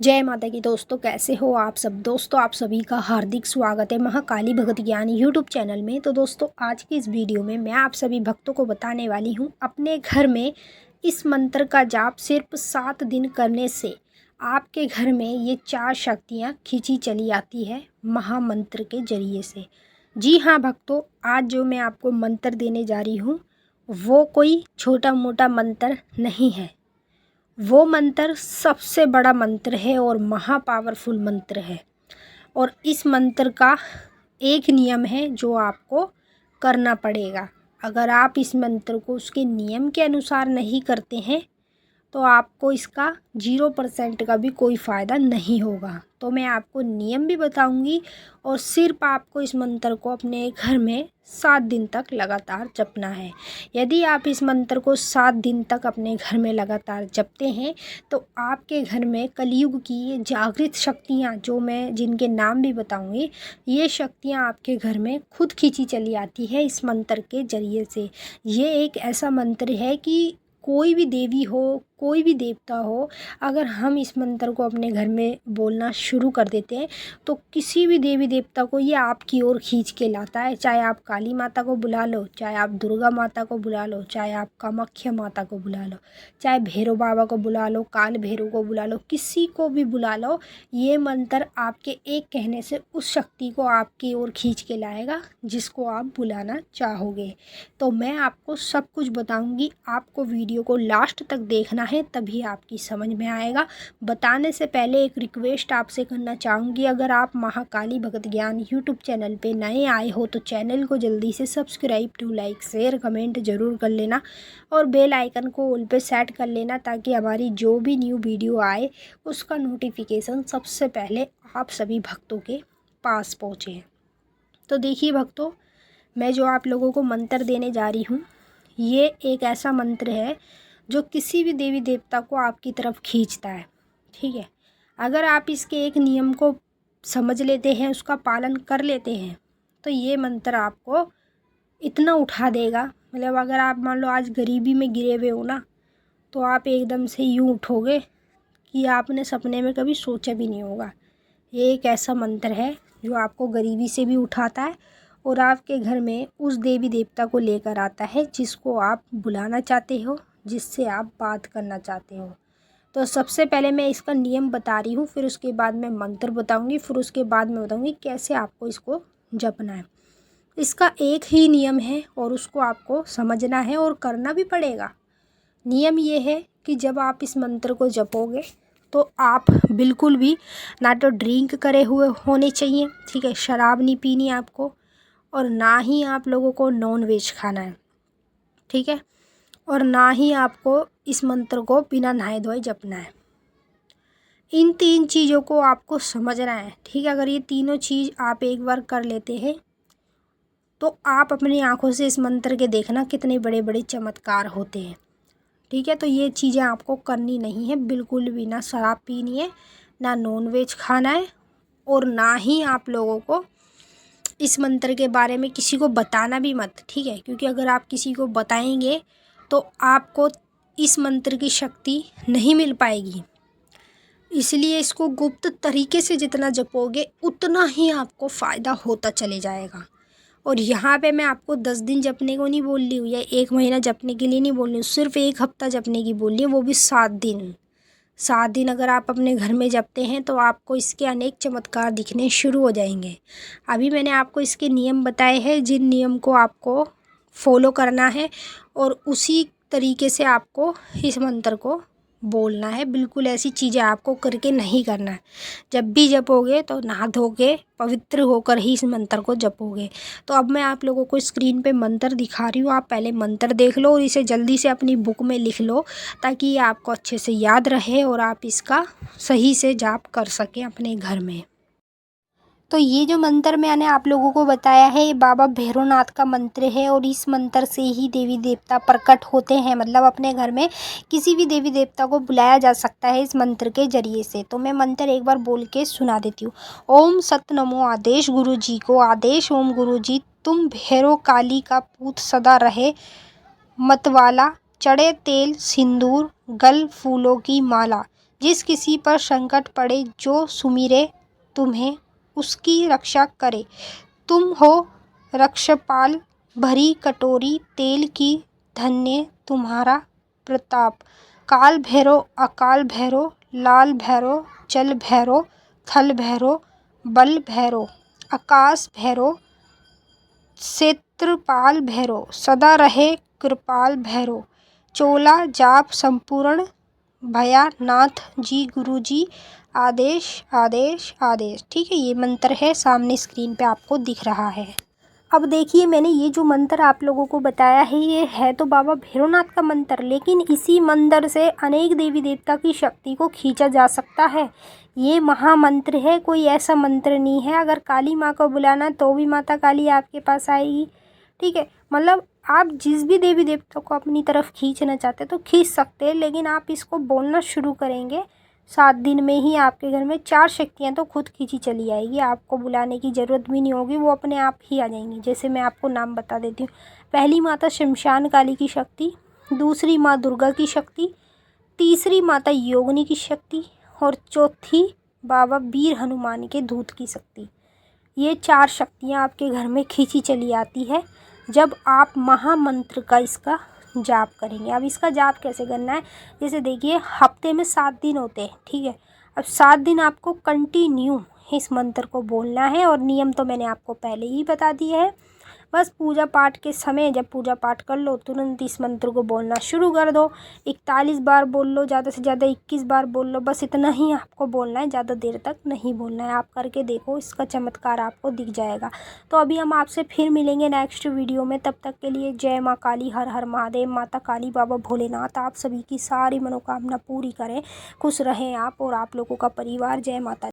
जय माता की दोस्तों, कैसे हो आप सब। दोस्तों आप सभी का हार्दिक स्वागत है महाकाली भगत ज्ञान यूट्यूब चैनल में। तो दोस्तों आज की इस वीडियो में मैं आप सभी भक्तों को बताने वाली हूँ अपने घर में इस मंत्र का जाप सिर्फ 7 दिन करने से आपके घर में ये 4 शक्तियाँ खींची चली आती है महामंत्र के जरिए से। जी हाँ भक्तों, आज जो मैं आपको मंत्र देने जा रही हूँ वो कोई छोटा मोटा मंत्र नहीं है। वो मंत्र सबसे बड़ा मंत्र है और महा पावरफुल मंत्र है। और इस मंत्र का एक नियम है जो आपको करना पड़ेगा। अगर आप इस मंत्र को उसके नियम के अनुसार नहीं करते हैं तो आपको इसका 0% का भी कोई फ़ायदा नहीं होगा। तो मैं आपको नियम भी बताऊंगी और सिर्फ आपको इस मंत्र को अपने घर में 7 दिन तक लगातार जपना है। यदि आप इस मंत्र को 7 दिन तक अपने घर में लगातार जपते हैं तो आपके घर में कलयुग की ये जागृत शक्तियाँ, जो मैं जिनके नाम भी बताऊंगी, ये शक्तियाँ आपके घर में खुद खींची चली आती है इस मंत्र के ज़रिए से। ये एक ऐसा मंत्र है कि कोई भी देवी हो, कोई भी देवता हो, अगर हम इस मंत्र को अपने घर में बोलना शुरू कर देते हैं तो किसी भी देवी देवता को ये आपकी ओर खींच के लाता है। चाहे आप काली माता को बुला लो, चाहे आप दुर्गा माता को बुला लो, चाहे आप कामाख्या माता को बुला लो, चाहे भैरव बाबा को बुला लो, काल भैरव को बुला लो, किसी को भी बुला लो, ये मंत्र आपके एक कहने से उस शक्ति को आपकी ओर खींच के लाएगा जिसको आप बुलाना चाहोगे। तो मैं आपको सब कुछ बताऊंगी, आपको वीडियो को लास्ट तक देखना है तभी आपकी समझ में आएगा। बताने से पहले एक रिक्वेस्ट आपसे करना चाहूँगी, अगर आप महाकाली भगत ज्ञान यूट्यूब चैनल पे नए आए हो तो चैनल को जल्दी से subscribe to like share comment ज़रूर कर लेना और बेल आइकन को ऑल पे सेट कर लेना ताकि हमारी जो भी न्यू वीडियो आए उसका नोटिफिकेशन सबसे पहले आप सभी भक्तों के पास पहुँचे। तो देखिए भक्तों, मैं जो आप लोगों को मंत्र देने जा रही हूँ ये एक ऐसा मंत्र है जो किसी भी देवी देवता को आपकी तरफ खींचता है। ठीक है, अगर आप इसके एक नियम को समझ लेते हैं, उसका पालन कर लेते हैं, तो ये मंत्र आपको इतना उठा देगा। मतलब अगर आप मान लो आज गरीबी में गिरे हुए हो ना, तो आप एकदम से यूँ उठोगे कि आपने सपने में कभी सोचा भी नहीं होगा। ये एक ऐसा मंत्र है जो आपको गरीबी से भी उठाता है और आपके घर में उस देवी देवता को लेकर आता है जिसको आप बुलाना चाहते हो, जिससे आप बात करना चाहते हो। तो सबसे पहले मैं इसका नियम बता रही हूँ, फिर उसके बाद मैं मंत्र बताऊँगी, फिर उसके बाद मैं बताऊँगी कैसे आपको इसको जपना है। इसका एक ही नियम है और उसको आपको समझना है और करना भी पड़ेगा। नियम ये है कि जब आप इस मंत्र को जपोगे तो आप बिल्कुल भी ना तो ड्रिंक करे हुए होने चाहिए, ठीक है, शराब नहीं पीनी आपको, और ना ही आप लोगों को नॉन वेज खाना है, ठीक है, और ना ही आपको इस मंत्र को बिना नहाए धोए जपना है। इन 3 चीज़ों को आपको समझना है, ठीक है। अगर ये तीनों चीज़ आप एक बार कर लेते हैं तो आप अपनी आंखों से इस मंत्र के देखना कितने बड़े बड़े चमत्कार होते हैं, ठीक है। तो ये चीज़ें आपको करनी नहीं है बिल्कुल भी, ना शराब पीनी है, ना नॉन वेज खाना है, और ना ही आप लोगों को इस मंत्र के बारे में किसी को बताना भी मत, ठीक है। क्योंकि अगर आप किसी को बताएंगे तो आपको इस मंत्र की शक्ति नहीं मिल पाएगी। इसलिए इसको गुप्त तरीके से जितना जपोगे उतना ही आपको फ़ायदा होता चले जाएगा। और यहाँ पे मैं आपको 10 दिन जपने को नहीं बोल रही हूँ या 1 महीना जपने के लिए नहीं बोल रही हूँ, सिर्फ 1 हफ्ता जपने की बोल रही हूँ, वो भी 7 दिन। 7 दिन अगर आप अपने घर में जपते हैं तो आपको इसके अनेक चमत्कार दिखने शुरू हो जाएंगे। अभी मैंने आपको इसके नियम बताए हैं, जिन नियम को आपको फॉलो करना है और उसी तरीके से आपको इस मंत्र को बोलना है। बिल्कुल ऐसी चीज़ें आपको करके नहीं करना है। जब भी जपोगे तो नहा धो के पवित्र होकर ही इस मंत्र को जपोगे। तो अब मैं आप लोगों को स्क्रीन पे मंत्र दिखा रही हूँ, आप पहले मंत्र देख लो और इसे जल्दी से अपनी बुक में लिख लो ताकि ये आपको अच्छे से याद रहे और आप इसका सही से जाप कर सकें अपने घर में। तो ये जो मंत्र मैंने आप लोगों को बताया है ये बाबा भैरवनाथ का मंत्र है और इस मंत्र से ही देवी देवता प्रकट होते हैं। मतलब अपने घर में किसी भी देवी देवता को बुलाया जा सकता है इस मंत्र के जरिए से। तो मैं मंत्र एक बार बोल के सुना देती हूँ। ओम सत नमो आदेश गुरु जी को आदेश, ओम गुरु जी तुम भैरव काली का पूत सदा रहे मतवाला, चढ़े तेल सिंदूर गल फूलों की माला, जिस किसी पर संकट पड़े, जो सुमिरे तुम्हें उसकी रक्षा करे। तुम हो रक्षपाल, भरी कटोरी तेल की, धन्य तुम्हारा प्रताप। काल भैरव, अकाल भैरव, लाल भैरव, जल भैरव, थल भैरव, बल भैरव, आकाश भैरव, क्षेत्रपाल भैरव, सदा रहे कृपाल भैरव। चोला जाप संपूर्ण भयानाथ जी, गुरु जी आदेश आदेश आदेश। ठीक है, ये मंत्र है, सामने स्क्रीन पे आपको दिख रहा है। अब देखिए, मैंने ये जो मंत्र आप लोगों को बताया है, ये है तो बाबा भैरवनाथ का मंत्र, लेकिन इसी मंत्र से अनेक देवी देवता की शक्ति को खींचा जा सकता है। ये महामंत्र है, कोई ऐसा मंत्र नहीं है। अगर काली माँ को बुलाना तो भी माता काली आपके पास आएगी। ठीक है, मतलब आप जिस भी देवी देवता को अपनी तरफ खींचना चाहते तो खींच सकते हैं, लेकिन आप इसको बोलना शुरू करेंगे 7 दिन में ही आपके घर में 4 शक्तियाँ तो खुद खींची चली आएगी। आपको बुलाने की ज़रूरत भी नहीं होगी, वो अपने आप ही आ जाएंगी। जैसे मैं आपको नाम बता देती हूँ। पहली माता शमशान काली की शक्ति, दूसरी माँ दुर्गा की शक्ति, तीसरी माता योगिनी की शक्ति और चौथी बाबा वीर हनुमान के दूत की शक्ति। ये 4 शक्तियाँ आपके घर में खींची चली आती है जब आप महामंत्र का इसका जाप करेंगे। अब इसका जाप कैसे करना है, जैसे देखिए हफ्ते में 7 दिन होते हैं। ठीक है, अब 7 दिन आपको कंटिन्यू इस मंत्र को बोलना है, और नियम तो मैंने आपको पहले ही बता दिए है। बस पूजा पाठ के समय जब पूजा पाठ कर लो, तुरंत इस मंत्र को बोलना शुरू कर दो। 41 बार बोल लो, ज़्यादा से ज़्यादा 21 बार बोल लो, बस इतना ही आपको बोलना है, ज़्यादा देर तक नहीं बोलना है। आप करके देखो, इसका चमत्कार आपको दिख जाएगा। तो अभी हम आपसे फिर मिलेंगे नेक्स्ट वीडियो में। तब तक के लिए जय माँ काली, हर हर महादेव। माता काली, बाबा भोलेनाथ आप सभी की सारी मनोकामना पूरी करें। खुश रहें आप और आप लोगों का परिवार। जय माता।